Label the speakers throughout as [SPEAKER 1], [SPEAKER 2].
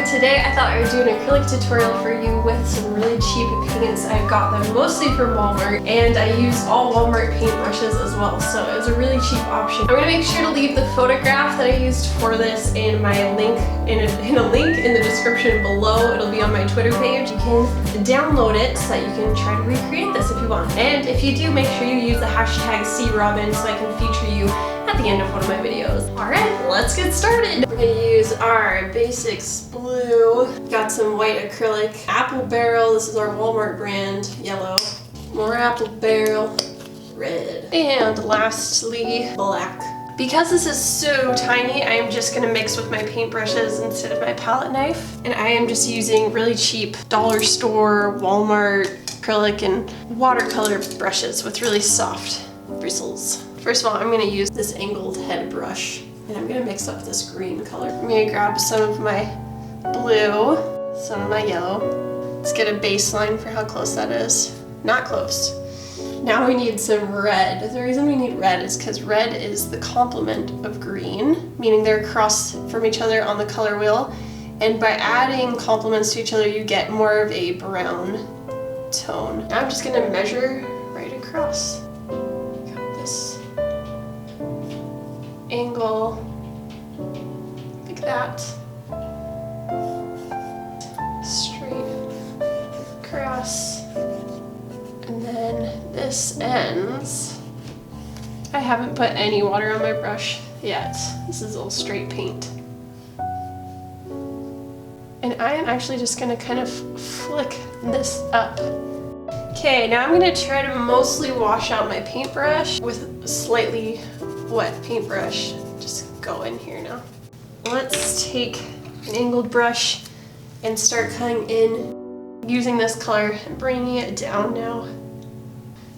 [SPEAKER 1] today I thought I would do an acrylic tutorial for you with some really cheap paints. I've got them mostly from Walmart, and I use all Walmart paintbrushes as well, so it was a really cheap option. I'm going to make sure to leave the photograph that I used for this in my link, in a link in the description below. It'll be on my Twitter page. You can download it so that you can try to recreate this if you want. And if you do, make sure you use the hashtag #CRobin so I can feature you at the end of one of my videos. Alright, let's get started. We're going to use our basics blue. Got some white acrylic. Apple barrel, this is our Walmart brand, yellow. More apple barrel, red. And lastly, black. Because this is so tiny, I am just going to mix with my paintbrushes instead of my palette knife. And I am just using really cheap dollar store, Walmart, acrylic, and watercolor brushes with really soft bristles. First of all, I'm going to use this angled head brush, and I'm going to mix up this green color. I'm going to grab some of my blue, some of my yellow. Let's get a baseline for how close that is. Not close. Now we need some red. The reason we need red is because red is the complement of green, meaning they're across from each other on the color wheel. And by adding complements to each other, you get more of a brown tone. Now I'm just going to measure right across. Got this angle like that, straight across, and then this ends. I haven't put any water on my brush yet. This is all straight paint. And I am actually just going to kind of flick this up. Okay, now I'm going to try to mostly wash out my paintbrush with a slightly wet paintbrush. Just go in here now. Let's take an angled brush and start cutting in using this color and bringing it down now.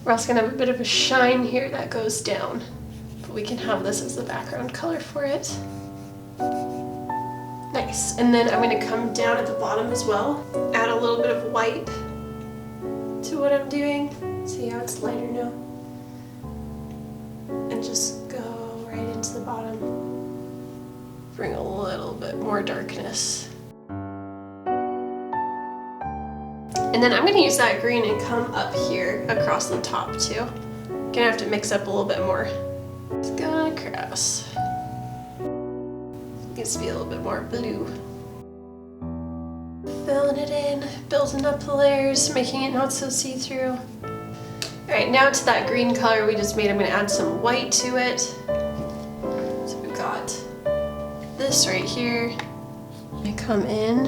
[SPEAKER 1] We're also going to have a bit of a shine here that goes down, but we can have this as the background color for it. Nice. And then I'm going to come down at the bottom as well, add a little bit of white to what I'm doing. See how it's lighter now? And just go right into the bottom. Bring a little bit more darkness. And then I'm going to use that green and come up here across the top too. Gonna have to mix up a little bit more. It's going across. Needs to be a little bit more blue. Filling it in, building up the layers, making it not so see-through. Alright, now to that green color we just made, I'm going to add some white to it. So we've got this right here. I come in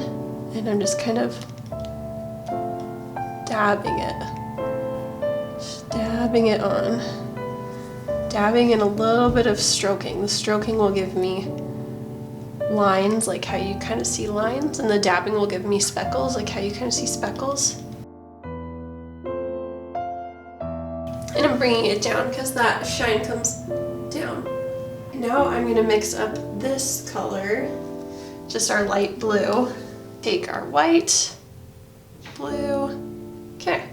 [SPEAKER 1] and I'm just kind of dabbing it. Just dabbing it on. Dabbing in a little bit of stroking. The stroking will give me lines, like how you kind of see lines, and the dabbing will give me speckles, like how you kind of see speckles. And I'm bringing it down because that shine comes down. Now I'm going to mix up this color, just our light blue. Take our white, blue. Okay.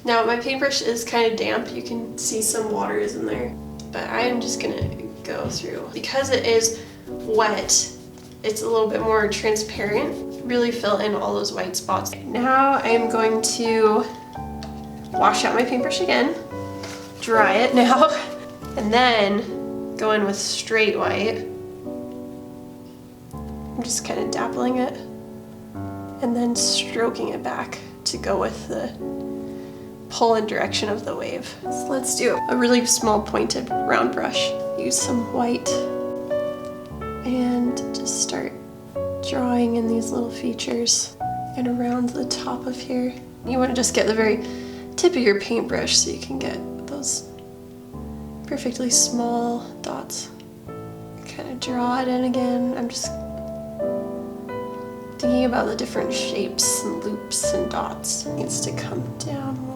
[SPEAKER 1] Now my paintbrush is kind of damp. You can see some water is in there, but I am just going to go through. Because it is wet, it's a little bit more transparent. Really fill in all those white spots. Now I am going to wash out my paintbrush again, dry it now, and then go in with straight white. I'm just kind of dappling it and then stroking it back to go with the pull and direction of the wave. So let's do a really small pointed round brush. Use some white and just start drawing in these little features and around the top of here. You want to just get the very tip of your paintbrush so you can get those perfectly small dots. Kind of draw it in again. I'm just thinking about the different shapes and loops and dots. It needs to come down more.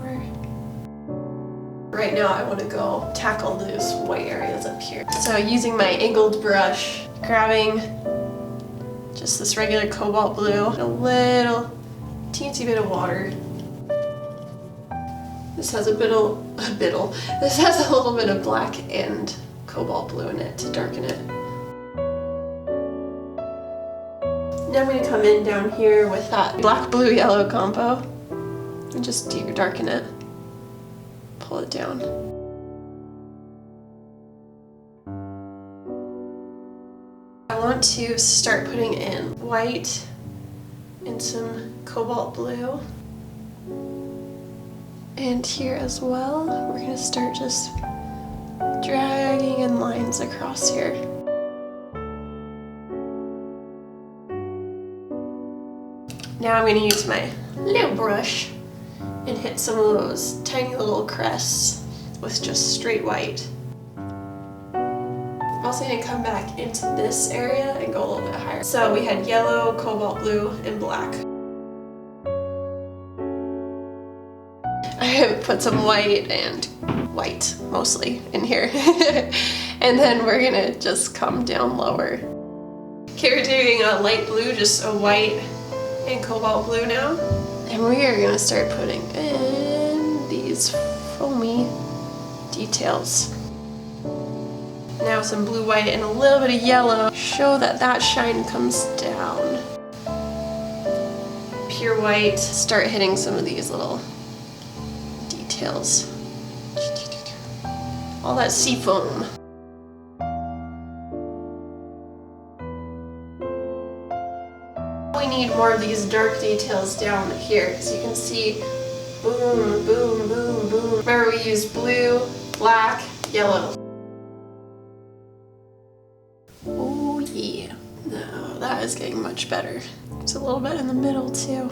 [SPEAKER 1] Right now I want to go tackle those white areas up here. So using my angled brush, grabbing just this regular cobalt blue, and a little teensy bit of water. This has this has a little bit of black and cobalt blue in it to darken it. Now I'm gonna come in down here with that black, blue, yellow combo and just darken it. Pull it down. I want to start putting in white and some cobalt blue. And here as well, we're gonna start just dragging in lines across here. Now I'm gonna use my little brush and hit some of those tiny little crests with just straight white. I'm also gonna come back into this area and go a little bit higher. So we had yellow, cobalt blue, and black. I have put some white and white mostly in here. And then we're gonna just come down lower. Okay, we're doing a light blue, just a white and cobalt blue now. And we are gonna start putting in these foamy details. Now some blue, white, and a little bit of yellow. Show that that shine comes down. Pure white. Start hitting some of these little details. All that seafoam. We need more of these dark details down here, because you can see boom, boom, boom, boom. Remember, we used blue, black, yellow. Oh yeah. No, that is getting much better. There's a little bit in the middle too.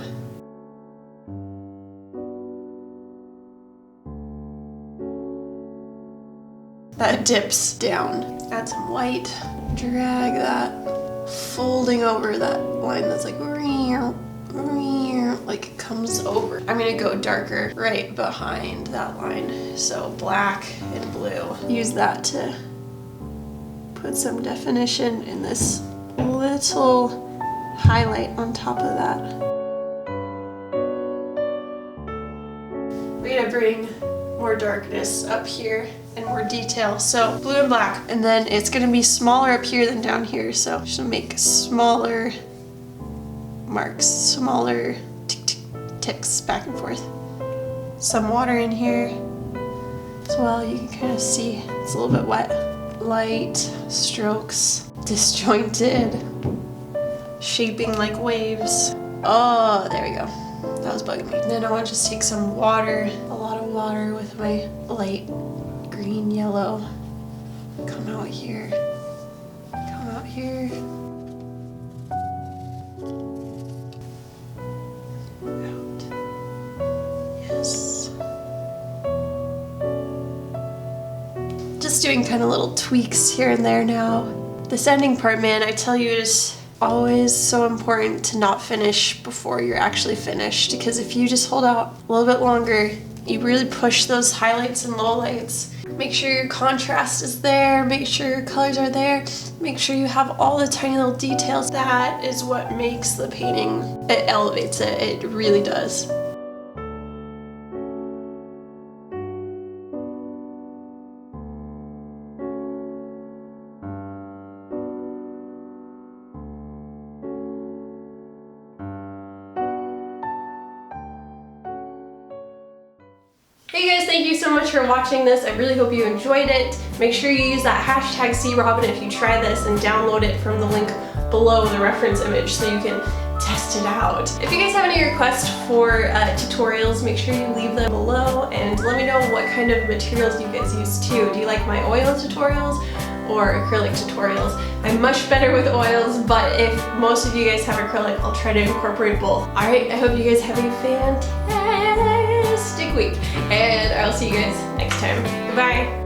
[SPEAKER 1] That dips down. Add some white. Drag that, folding over that line that's like it comes over. I'm gonna go darker right behind that line. So black and blue. Use that to put some definition in this little highlight on top of that. We're gonna bring more darkness up here and more detail. So blue and black, and then it's gonna be smaller up here than down here. So just make smaller marks, smaller ticks back and forth. Some water in here as well. You can kind of see it's a little bit wet. Light strokes, disjointed, shaping like waves. Oh, there we go. That was bugging me. Then I want to just take some water, a lot of water with my light green, yellow. Come out here. Come out here. Out. Yes. Just doing kind of little tweaks here and there now. This ending part, man, I tell you, is always so important to not finish before you're actually finished, because if you just hold out a little bit longer, you really push those highlights and lowlights. Make sure your contrast is there, make sure your colors are there, make sure you have all the tiny little details. That is what makes the painting, it elevates it, it really does. Hey guys, thank you so much for watching this. I really hope you enjoyed it. Make sure you use that hashtag searobin if you try this, and download it from the link below the reference image so you can test it out. If you guys have any requests for tutorials, make sure you leave them below and let me know what kind of materials you guys use too. Do you like my oil tutorials or acrylic tutorials? I'm much better with oils, but if most of you guys have acrylic, I'll try to incorporate both. Alright, I hope you guys have a fantastic week, and I'll see you guys next time. Goodbye!